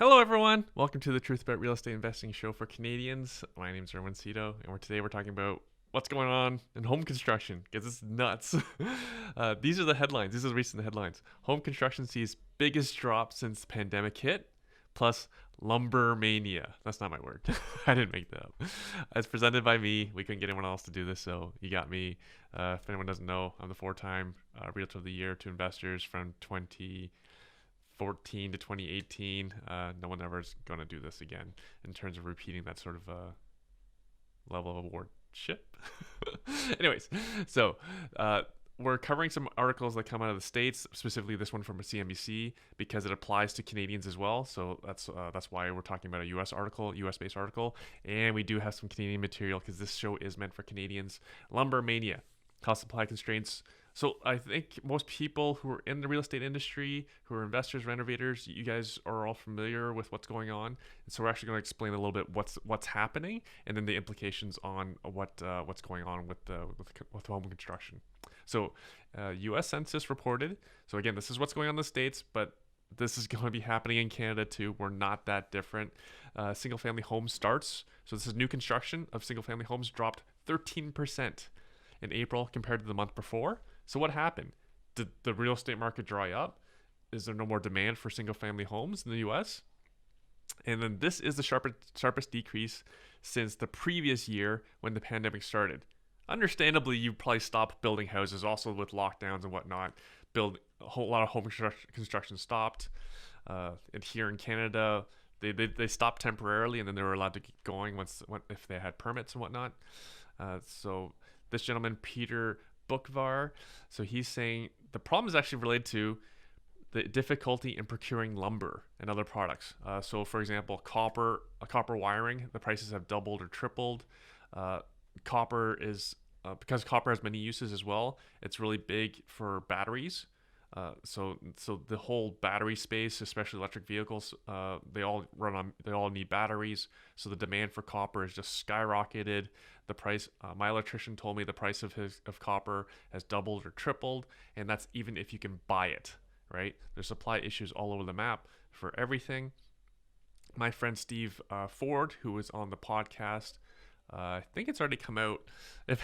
Hello, everyone. Welcome to the Truth About Real Estate Investing show for Canadians. My name is Erwin Cito, and today we're talking about what's going on in home construction because it's nuts. These are the headlines. These are the recent headlines. Home construction sees biggest drop since the pandemic hit, plus lumber mania. That's not my word. I didn't make that up. It's presented by me. We couldn't get anyone else to do this, so you got me. If anyone doesn't know, I'm the four-time Realtor of the Year to investors from 2014 to 2018. No one ever is going to do this again in terms of repeating that sort of level of awardship. Anyways, so we're covering some articles that come out of the States, specifically this one from CNBC, because it applies to Canadians as well. So that's why we're talking about a US article, US based article. And we do have some Canadian material because this show is meant for Canadians. Lumber mania, cost supply constraints. So I think most people who are in the real estate industry, who are investors, renovators, you guys are all familiar with what's going on. And so we're actually going to explain a little bit what's happening, and then the implications on what's going on with home construction. So, U.S. Census reported. So again, this is what's going on in the States, but this is going to be happening in Canada too. We're not that different. Single-family home starts. So this is new construction of single-family homes dropped 13% in April compared to the month before. So what happened? Did the real estate market dry up? Is there no more demand for single-family homes in the U.S.? And then this is the sharpest decrease since the previous year when the pandemic started. Understandably, you probably stopped building houses, also with lockdowns and whatnot. A whole lot of home construction stopped. And here in Canada, they stopped temporarily, and then they were allowed to keep going if they had permits and whatnot. So this gentleman, Peter Bookvar, so he's saying the problem is actually related to the difficulty in procuring lumber and other products. So, for example, copper wiring, the prices have doubled or tripled. Copper is because copper has many uses as well. It's really big for batteries. So the whole battery space, especially electric vehicles, they all need batteries. So the demand for copper is just skyrocketed. The price, my electrician told me the price of copper has doubled or tripled, and that's even if you can buy it. Right? There's supply issues all over the map for everything. My friend Steve Ford, who was on the podcast, I think it's already come out. If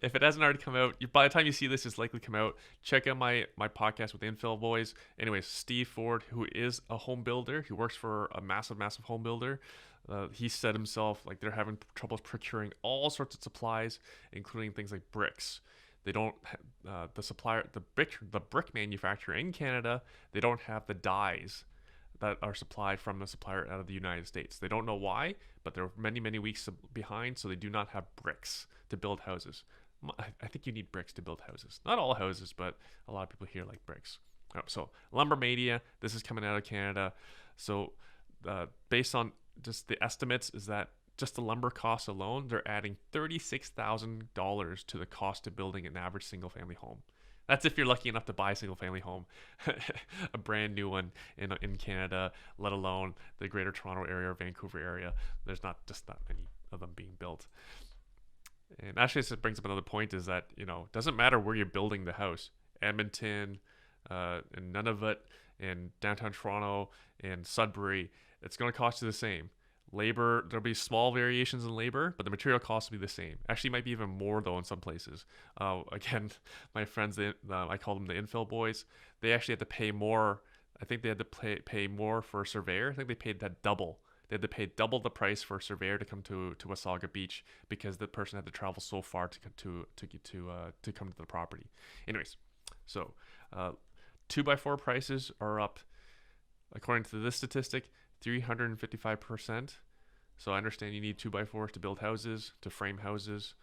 it hasn't already come out, by the time you see this, it's likely come out. Check out my podcast with Infill Boys. Anyways, Steve Ford, who is a home builder, he works for a massive home builder. He said himself, like, they're having troubles procuring all sorts of supplies, including things like bricks. They don't the brick manufacturer in Canada. They don't have the dies that are supplied from the supplier out of the United States. They don't know why, but they're many weeks behind, so they do not have bricks to build houses. I think you need bricks to build houses. Not all houses, but a lot of people here like bricks. So lumber mania, this is coming out of Canada. So based on just the estimates, is that just the lumber costs alone, they're adding $36,000 to the cost of building an average single-family home. That's if you're lucky enough to buy a single-family home, a brand new one in Canada, let alone the Greater Toronto area or Vancouver area. There's not just that many of them being built. And actually, this brings up another point: is that it doesn't matter where you're building the house, Edmonton, and Nunavut, in downtown Toronto, and Sudbury, it's going to cost you the same. Labor, there'll be small variations in labor, but the material costs will be the same. Actually, it might be even more though in some places. Again, my friends, I call them the Infill Boys. They actually had to pay more. I think they had to pay more for a surveyor. I think they paid that double. They had to pay double the price for a surveyor to come to Wasaga Beach because the person had to travel so far to come to the property. Anyways, so 2x4 prices are up, according to this statistic, 355%. So I understand you need 2x4s to build houses, to frame houses.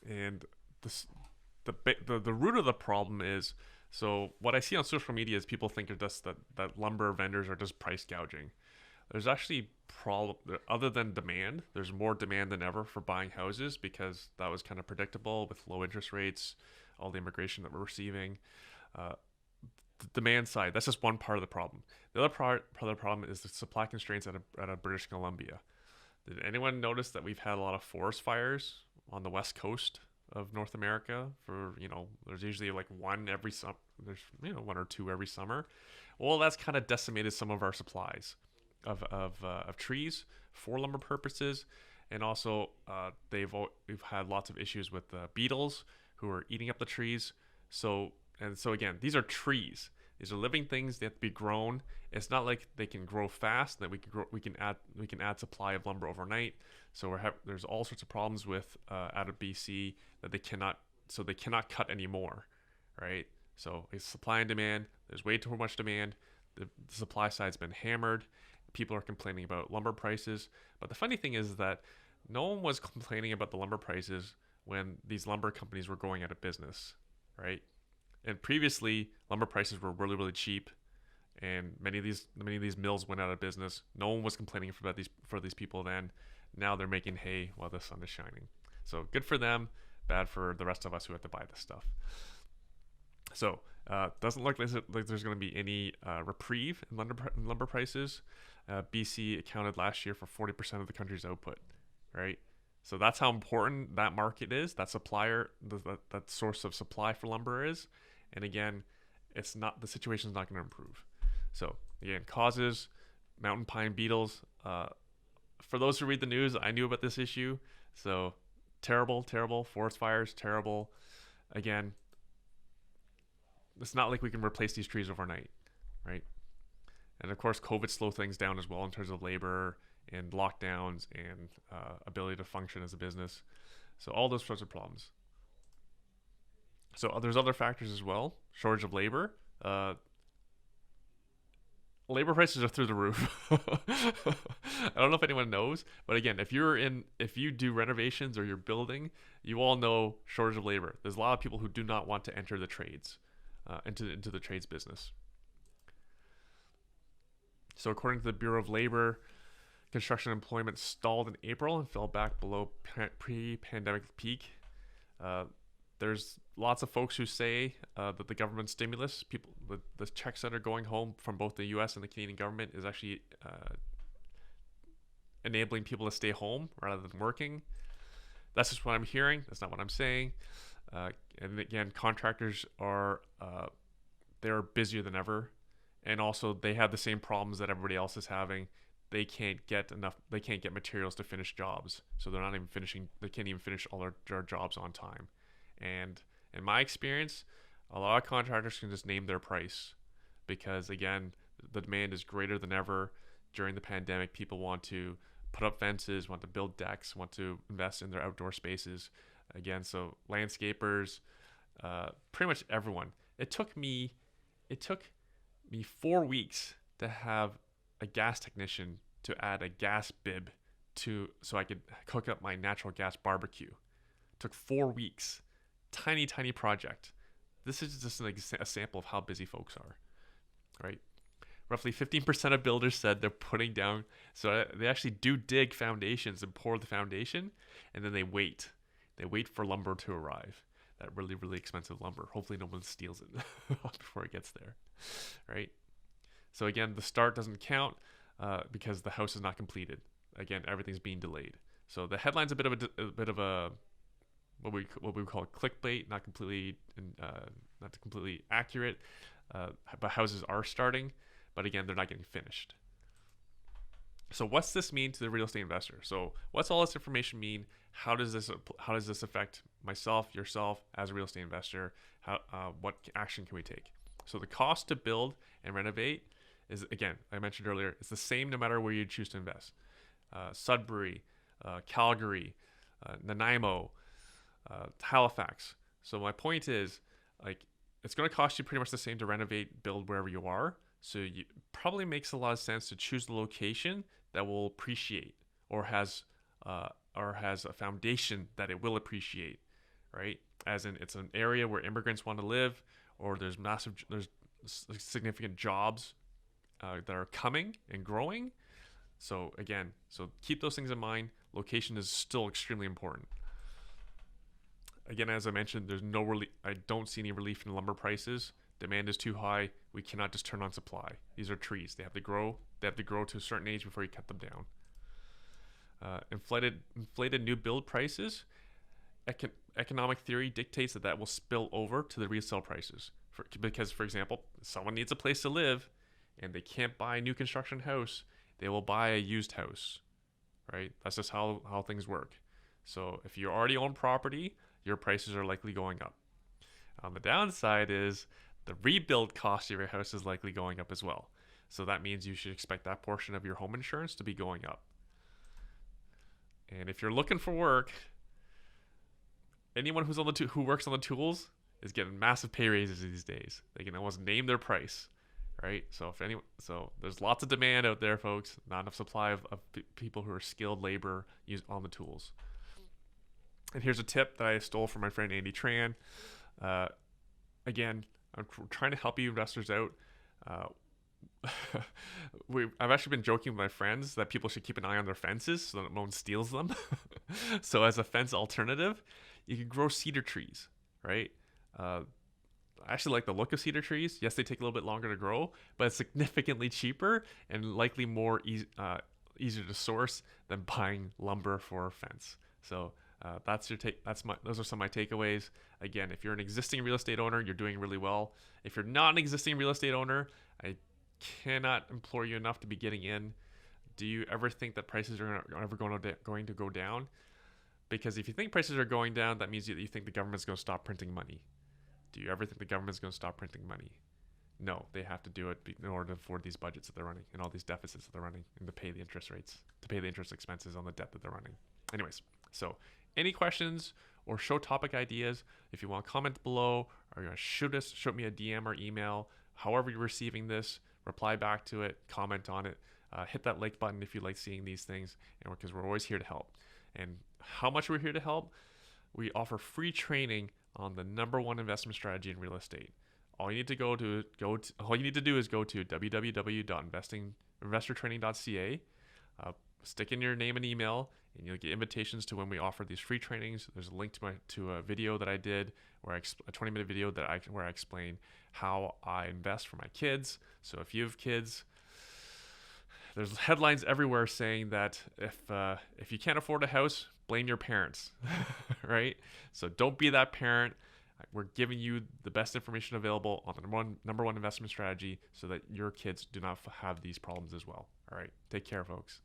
And the root of the problem is, so what I see on social media is people think that lumber vendors are just price gouging. There's actually other than demand. There's more demand than ever for buying houses because that was kind of predictable with low interest rates, all the immigration that we're receiving. The demand side, that's just one part of the problem. The other part of the problem is the supply constraints at British Columbia. Did anyone notice that we've had a lot of forest fires on the west coast of North America. For there's usually like one every summer. There's one or two every summer. Well, that's kind of decimated some of our supplies of trees for lumber purposes, and also we've had lots of issues with beetles who are eating up the trees. So again, these are trees. These are living things. They have to be grown. It's not like they can grow fast. That we can add supply of lumber overnight. So there's all sorts of problems with out of BC that they cannot cut anymore, right? So it's supply and demand. There's way too much demand. The supply side's been hammered. People are complaining about lumber prices. But the funny thing is that no one was complaining about the lumber prices when these lumber companies were going out of business, right? And previously, lumber prices were really, really cheap, and many of these mills went out of business. No one was complaining for these people then. Now they're making hay while the sun is shining. So good for them, bad for the rest of us who have to buy this stuff. So doesn't look like there's going to be any reprieve in lumber prices. BC accounted last year for 40% of the country's output, right? So that's how important that market is, that supplier, that source of supply for lumber is. And again, the situation's not going to improve. So again, causes, mountain pine beetles. For those who read the news, I knew about this issue. So terrible, forest fires, terrible. Again, it's not like we can replace these trees overnight, right? And of course, COVID slowed things down as well in terms of labor and lockdowns and ability to function as a business. So all those sorts of problems. So there's other factors as well. Shortage of labor. Labor prices are through the roof. I don't know if anyone knows, but again, if you do renovations or you're building, you all know shortage of labor. There's a lot of people who do not want to enter the trades, into the trades business. So according to the Bureau of Labor, construction employment stalled in April and fell back below pre-pandemic peak. There's lots of folks who say that the government stimulus, the checks that are going home from both the U.S. and the Canadian government, is actually enabling people to stay home rather than working. That's just what I'm hearing. That's not what I'm saying. And again, contractors they're busier than ever, and also they have the same problems that everybody else is having. They can't get materials to finish jobs, so they can't even finish all their jobs on time. And in my experience, a lot of contractors can just name their price because, again, the demand is greater than ever. During the pandemic, people want to put up fences, want to build decks, want to invest in their outdoor spaces. Again, so landscapers, pretty much everyone. It took me 4 weeks to have a gas technician to add a gas bib so I could cook up my natural gas barbecue. It took 4 weeks. Tiny project. This is just a sample of how busy folks are, right? Roughly 15% of builders said they're putting down, so they actually do dig foundations and pour the foundation, and then they wait for lumber to arrive, that really, really expensive lumber. Hopefully no one steals it before it gets there, right? So again, the start doesn't count because the house is not completed. Again, everything's being delayed. So the headline's a bit of a what we call clickbait, not completely accurate. But houses are starting, but again, they're not getting finished. So what's this mean to the real estate investor? So what's all this information mean? How does this affect myself, yourself as a real estate investor? What action can we take? So the cost to build and renovate is, again, I mentioned earlier, it's the same no matter where you choose to invest. Sudbury, Calgary, Nanaimo, Halifax. So my point is, like, it's going to cost you pretty much the same to renovate, build wherever you are. So it probably makes a lot of sense to choose the location that will appreciate or has a foundation that it will appreciate, right? As in, it's an area where immigrants want to live, or there's significant jobs that are coming and growing. So again, keep those things in mind. Location is still extremely important. Again, as I mentioned, there's no relief. I don't see any relief in lumber prices. Demand is too high. We cannot just turn on supply. These are trees. They have to grow. They have to grow to a certain age before you cut them down. Inflated new build prices. economic theory dictates that that will spill over to the resale prices. Because, for example, someone needs a place to live and they can't buy a new construction house, they will buy a used house, right? That's just how things work. So if you already own property, your prices are likely going up. On the downside is the rebuild cost of your house is likely going up as well. So that means you should expect that portion of your home insurance to be going up. And if you're looking for work, anyone who works on the tools is getting massive pay raises these days. They can almost name their price, right? So there's lots of demand out there, folks. Not enough supply of people who are skilled labor on the tools. And here's a tip that I stole from my friend Andy Tran. Again, I'm trying to help you investors out. I've actually been joking with my friends that people should keep an eye on their fences so that no one steals them. So as a fence alternative, you can grow cedar trees, right? I actually like the look of cedar trees. Yes, they take a little bit longer to grow, but it's significantly cheaper and likely more easier to source than buying lumber for a fence. So those are some of my takeaways. Again, if you're an existing real estate owner, you're doing really well. If you're not an existing real estate owner, I cannot implore you enough to be getting in. Do you ever think that prices are ever going to go down? Because if you think prices are going down, that means you think the government's going to stop printing money. Do you ever think the government's going to stop printing money? No, they have to do it in order to afford these budgets that they're running and all these deficits that they're running and to pay the interest rates, to pay the interest expenses on the debt that they're running. Anyways, so any questions or show topic ideas, if you want to comment below or you want to shoot me a DM or email, however you're receiving this, reply back to it, comment on it, hit that like button if you like seeing these things, and because we're always here to help. And how much we're here to help, we offer free training on the #1 investment strategy in real estate. All you need to do is go to www.investortraining.ca, stick in your name and email, and you'll get invitations to when we offer these free trainings. There's a link to a video that I did, a 20-minute video where I explain how I invest for my kids. So if you have kids, there's headlines everywhere saying that if you can't afford a house, blame your parents, right? So don't be that parent. We're giving you the best information available on the number one investment strategy so that your kids do not have these problems as well. All right, take care, folks.